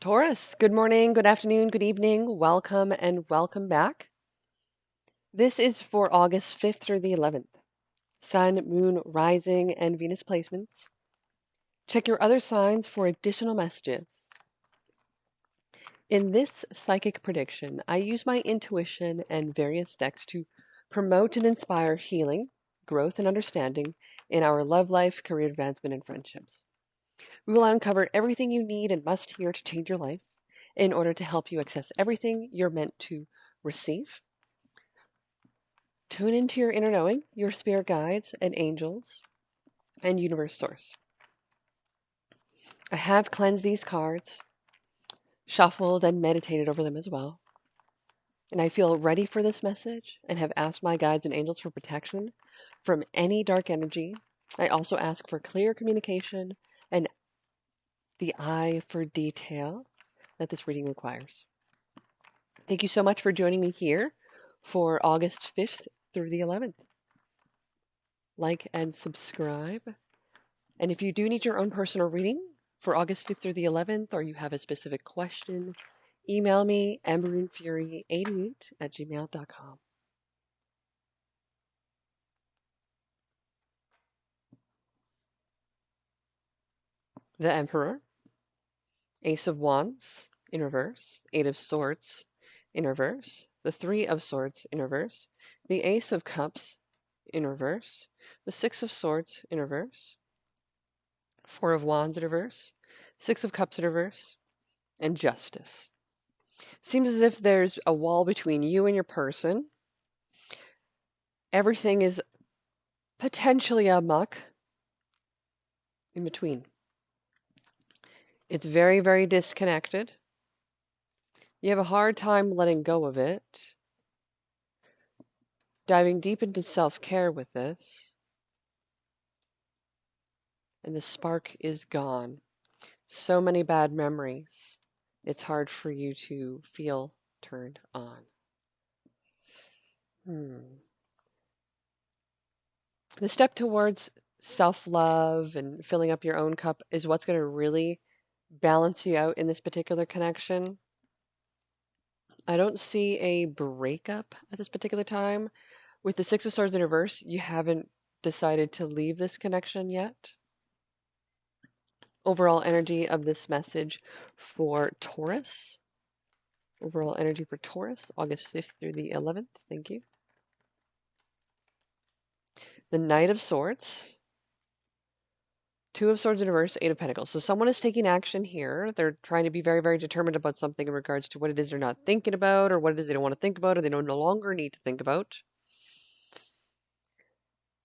Taurus, good morning, good afternoon, good evening. Welcome and welcome back. This is for August 5th through the 11th. Sun, Moon, Rising, and Venus placements. Check your other signs for additional messages. In this psychic prediction, I use my intuition and various decks to promote and inspire healing, growth, and understanding in our love life, career advancement, and friendships. We will uncover everything you need and must hear to change your life in order to help you access everything you're meant to receive. Tune into your inner knowing, your spirit guides and angels, and universe source. I have cleansed these cards, shuffled and meditated over them as well. And I feel ready for this message and have asked my guides and angels for protection from any dark energy. I also ask for clear communication and the eye for detail that this reading requires. Thank you so much for joining me here for August 5th through the 11th. Like and subscribe. And if you do need your own personal reading for August 5th through the 11th, or you have a specific question, email me, amberandfury88@gmail.com. The Emperor, Ace of Wands in reverse, Eight of Swords in reverse, the Three of Swords in reverse, the Ace of Cups in reverse, the Six of Swords in reverse, Four of Wands in reverse, Six of Cups in reverse, and Justice. Seems as if there's a wall between you and your person. Everything is potentially a muck in between. It's very, very disconnected. You have a hard time letting go of it. Diving deep into self-care with this. And the spark is gone. So many bad memories. It's hard for you to feel turned on. The step towards self-love and filling up your own cup is what's going to really balance you out in this particular connection. I don't see a breakup at this particular time. With the Six of Swords in reverse, you haven't decided to leave this connection yet. Overall energy of this message for Taurus. Overall energy for Taurus, August 5th through the 11th. Thank you. The Knight of Swords. Two of Swords in reverse, Eight of Pentacles. So someone is taking action here. They're trying to be very, very determined about something in regards to what it is they're not thinking about, or what it is they don't want to think about, or they no longer need to think about.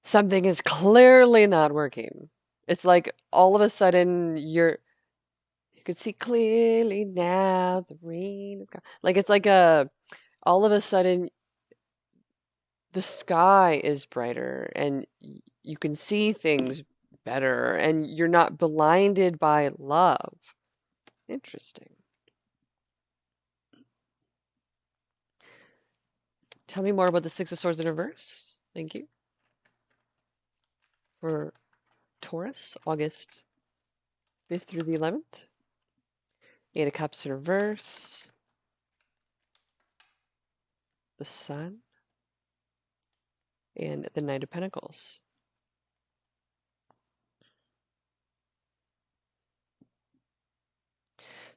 Something is clearly not working. It's like all of a sudden you could see clearly now the rain is gone. Like it's like all of a sudden the sky is brighter and you can see things better and you're not blinded by love. Interesting. Tell me more about the Six of Swords in reverse. Thank you. For Taurus, August 5th through the 11th. Eight of Cups in reverse. The Sun. And the Knight of Pentacles.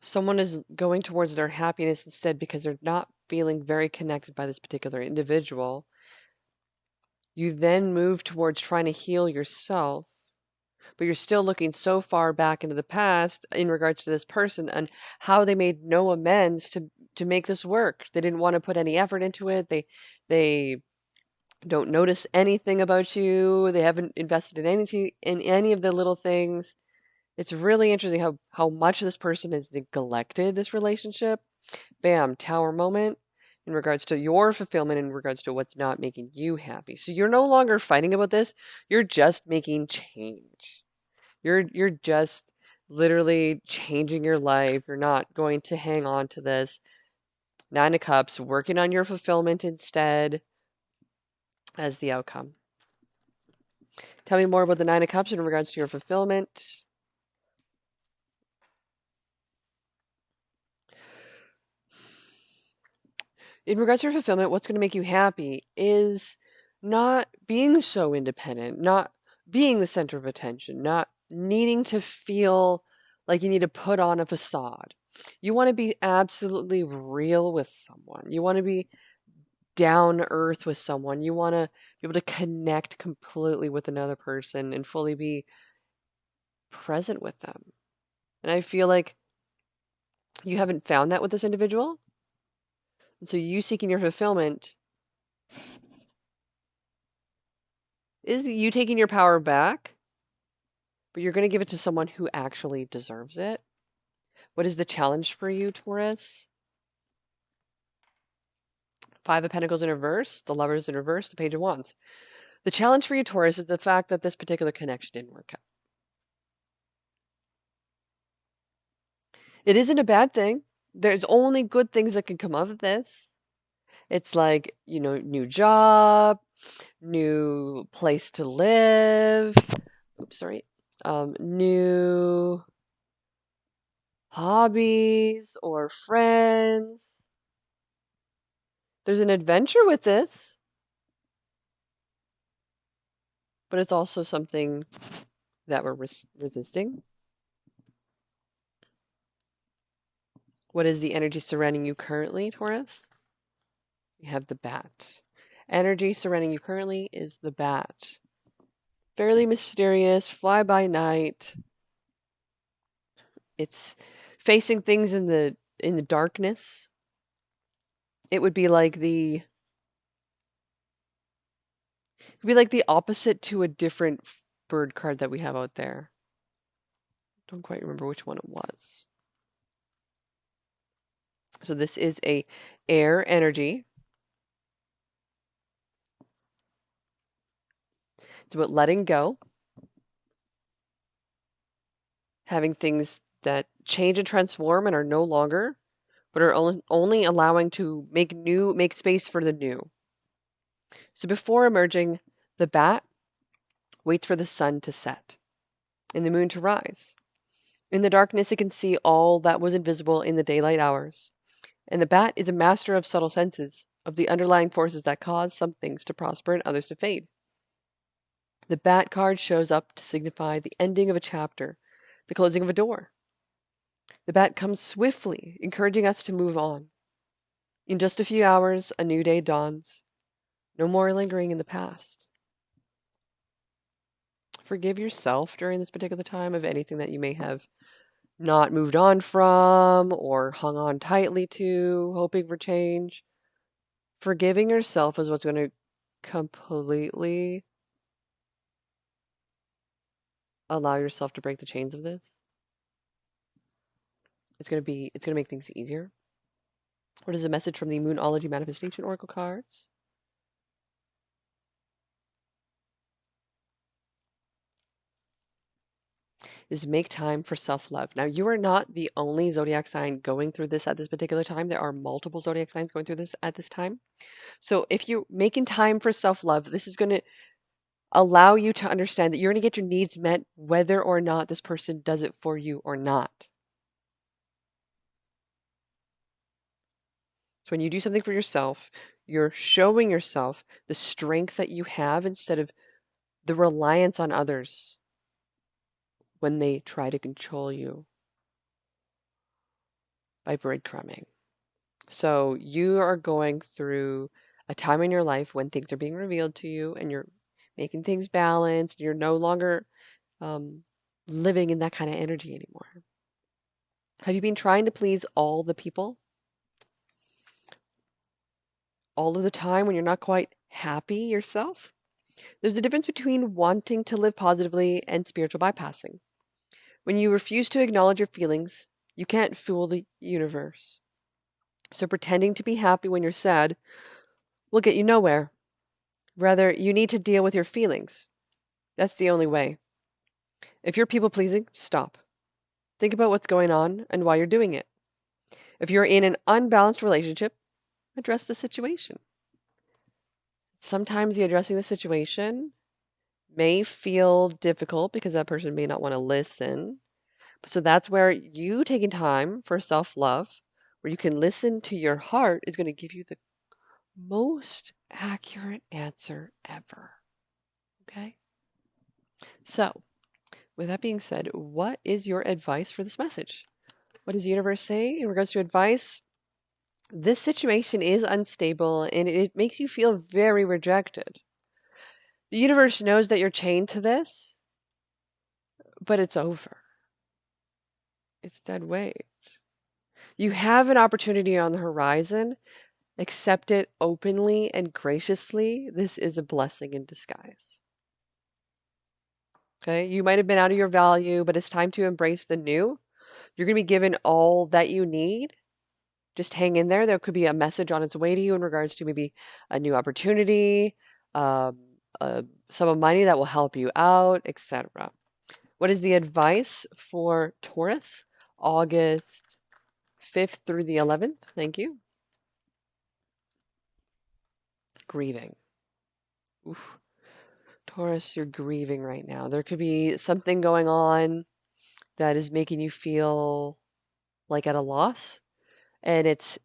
Someone is going towards their happiness instead because they're not feeling very connected by this particular individual. You then move towards trying to heal yourself, but you're still looking so far back into the past in regards to this person and how they made no amends to make this work. They didn't want to put any effort into it. They don't notice anything about you. They haven't invested in any of the little things. It's really interesting how much this person has neglected this relationship. Bam, tower moment in regards to your fulfillment, in regards to what's not making you happy. So you're no longer fighting about this. You're just making change. You're just literally changing your life. You're not going to hang on to this. Nine of Cups, working on your fulfillment instead as the outcome. Tell me more about the Nine of Cups in regards to your fulfillment. in regards to fulfillment, what's going to make you happy is not being so independent, not being the center of attention, not needing to feel like you need to put on a facade. You want to be absolutely real with someone. You want to be down to earth with someone. You want to be able to connect completely with another person and fully be present with them. And I feel like you haven't found that with this individual. And so you seeking your fulfillment is you taking your power back, but you're going to give it to someone who actually deserves it. What is the challenge for you, Taurus? Five of Pentacles in reverse, the Lovers in reverse, the Page of Wands. The challenge for you, Taurus, is the fact that this particular connection didn't work out. It isn't a bad thing. There's only good things that can come of this. It's like, new job, new place to live. Oops, sorry. New hobbies or friends. There's an adventure with this, but it's also something that we're resisting. What is the energy surrounding you currently, Taurus? You have the bat. Energy surrounding you currently is the bat. Fairly mysterious, fly by night. It's facing things in the darkness. It would be like the opposite to a different bird card that we have out there. Don't quite remember which one it was. So this is a air energy. It's about letting go, having things that change and transform and are no longer, but are only allowing to make space for the new. So before emerging, the bat waits for the sun to set and the moon to rise. In the darkness, it can see all that was invisible in the daylight hours. And the bat is a master of subtle senses, of the underlying forces that cause some things to prosper and others to fade. The bat card shows up to signify the ending of a chapter, the closing of a door. The bat comes swiftly, encouraging us to move on. In just a few hours, a new day dawns. No more lingering in the past. Forgive yourself during this particular time of anything that you may have not moved on from or hung on tightly to, hoping for change. Forgiving yourself is what's going to completely allow yourself to break the chains of this. It's going to make things easier. What is the message from the Moonology Manifestation Oracle cards? Is make time for self-love. Now, you are not the only zodiac sign going through this at this particular time. There are multiple zodiac signs going through this at this time. So if you're making time for self-love, this is going to allow you to understand that you're going to get your needs met whether or not this person does it for you or not. So when you do something for yourself, you're showing yourself the strength that you have instead of the reliance on others when they try to control you by breadcrumbing. So you are going through a time in your life when things are being revealed to you and you're making things balanced. You're no longer living in that kind of energy anymore. Have you been trying to please all the people? All of the time when you're not quite happy yourself? There's a difference between wanting to live positively and spiritual bypassing. When you refuse to acknowledge your feelings, you can't fool the universe. So pretending to be happy when you're sad will get you nowhere. Rather, you need to deal with your feelings. That's the only way. If you're people pleasing, stop. Think about what's going on and why you're doing it. If you're in an unbalanced relationship, address the situation. Sometimes the addressing the situation may feel difficult because that person may not want to listen. So that's where you taking time for self-love, where you can listen to your heart, is going to give you the most accurate answer ever. Okay? So, with that being said, what is your advice for this message? What does the universe say in regards to advice? This situation is unstable and it makes you feel very rejected. The universe knows that you're chained to this, but it's over. It's dead weight. You have an opportunity on the horizon. Accept it openly and graciously. This is a blessing in disguise. Okay? You might have been out of your value, but it's time to embrace the new. You're going to be given all that you need. Just hang in there. There could be a message on its way to you in regards to maybe a new opportunity, um, a sum of money that will help you out, etc. What is the advice for Taurus? August 5th through the 11th. Thank you. Grieving. Oof. Taurus, you're grieving right now. There could be something going on that is making you feel like at a loss. And it's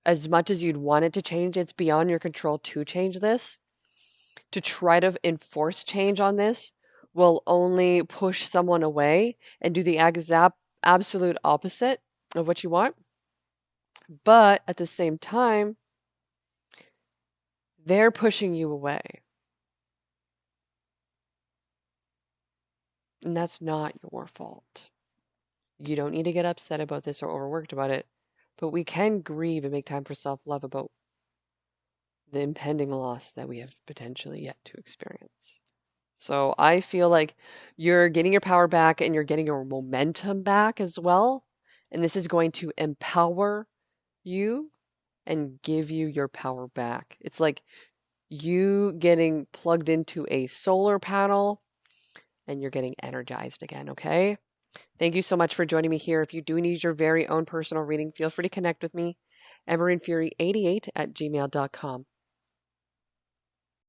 as much as you'd want it to change, it's beyond your control to change this. To try to enforce change on this will only push someone away and do the absolute opposite of what you want. But at the same time, they're pushing you away. And that's not your fault. You don't need to get upset about this or overworked about it, but we can grieve and make time for self-love about the impending loss that we have potentially yet to experience. So I feel like you're getting your power back and you're getting your momentum back as well. And this is going to empower you and give you your power back. It's like you getting plugged into a solar panel and you're getting energized again, okay? Thank you so much for joining me here. If you do need your very own personal reading, feel free to connect with me, EmerineFury88 at gmail.com.